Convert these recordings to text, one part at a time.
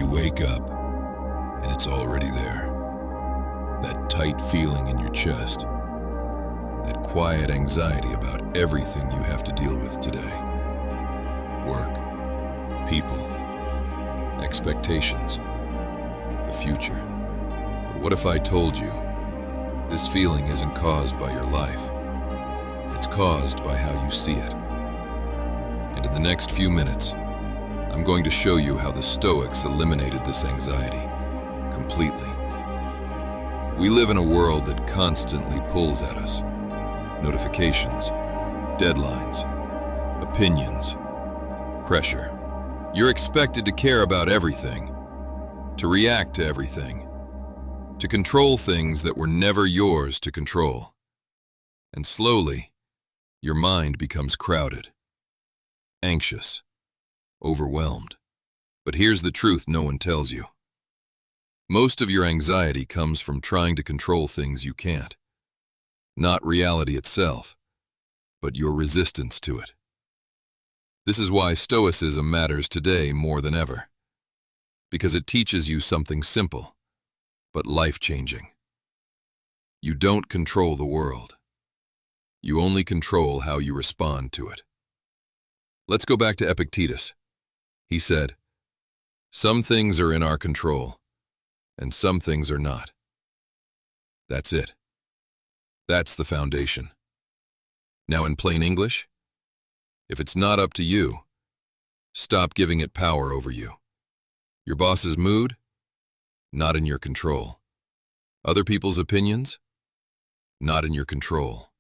You wake up, and it's already there. That tight feeling in your chest. That quiet anxiety about everything you have to deal with today. Work, people, expectations, the future. But what if I told you this feeling isn't caused by your life? It's caused by how you see it. And in the next few minutes, I'm going to show you how the Stoics eliminated this anxiety completely. We live in a world that constantly pulls at us. Notifications, deadlines, opinions, pressure. You're expected to care about everything, to react to everything, to control things that were never yours to control. And slowly, your mind becomes crowded, anxious, overwhelmed. But here's the truth no one tells you. Most of your anxiety comes from trying to control things you can't. Not reality itself, but your resistance to it. This is why Stoicism matters today more than ever. Because it teaches you something simple, but life-changing. You don't control the world. You only control how you respond to it. Let's go back to Epictetus. He said, "Some things are in our control, and some things are not." That's it. That's the foundation. Now in plain English, if it's not up to you, stop giving it power over you. Your boss's mood? Not in your control. Other people's opinions? Not in your control.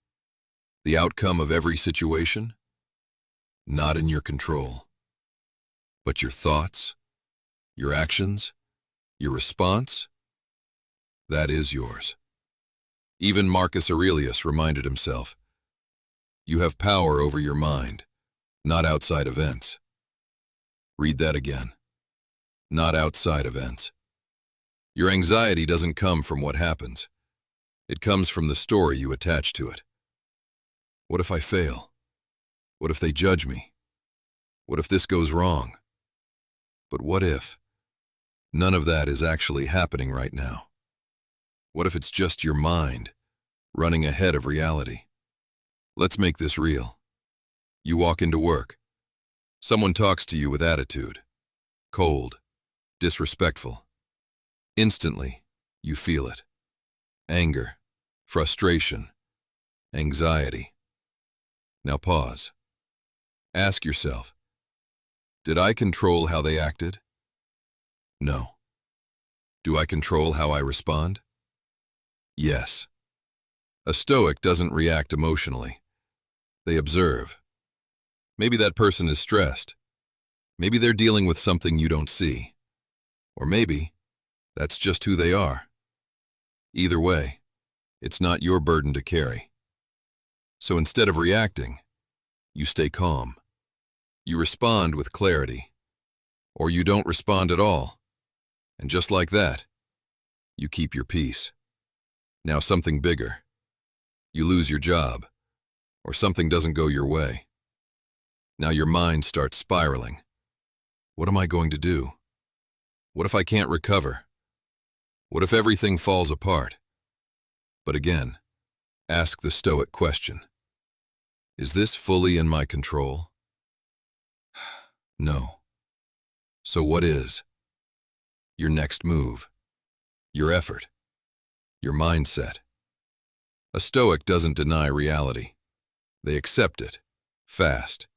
The outcome of every situation? Not in your control. But your thoughts, your actions, your response? That is yours. Even Marcus Aurelius reminded himself, "You have power over your mind, not outside events." Read that again. Not outside events. Your anxiety doesn't come from what happens. It comes from the story you attach to it. What if I fail? What if they judge me? What if this goes wrong? But what if none of that is actually happening right now? What if it's just your mind running ahead of reality? Let's make this real. You walk into work. Someone talks to you with attitude, cold, disrespectful. Instantly, you feel it. Anger, frustration, anxiety. Now pause. Ask yourself, did I control how they acted? No. Do I control how I respond? Yes. A Stoic doesn't react emotionally. They observe. Maybe that person is stressed. Maybe they're dealing with something you don't see. Or maybe that's just who they are. Either way, it's not your burden to carry. So instead of reacting, you stay calm. You respond with clarity. Or you don't respond at all. And just like that, you keep your peace. Now something bigger. You lose your job, or something doesn't go your way. Now your mind starts spiraling. What am I going to do? What if I can't recover? What if everything falls apart? But again, ask the Stoic question. Is this fully in my control? No. So what is? Your next move, your effort, your mindset. A Stoic doesn't deny reality. They accept it, fast.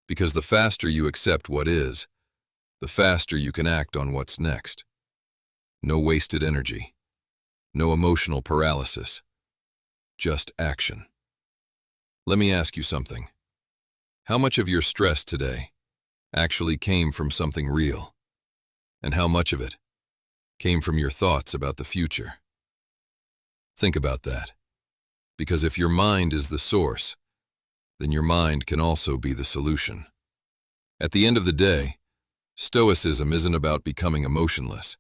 Because the faster you accept what is, the faster you can act on what's next. No wasted energy, no emotional paralysis, just action. Let me ask you something. How much of your stress today actually came from something real? And how much of it came from your thoughts about the future? Think about that. Because if your mind is the source, then your mind can also be the solution. At the end of the day, Stoicism isn't about becoming emotionless.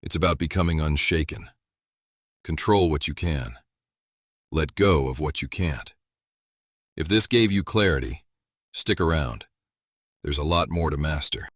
It's about becoming unshaken. Control what you can. Let go of what you can't. If this gave you clarity, stick around. There's a lot more to master.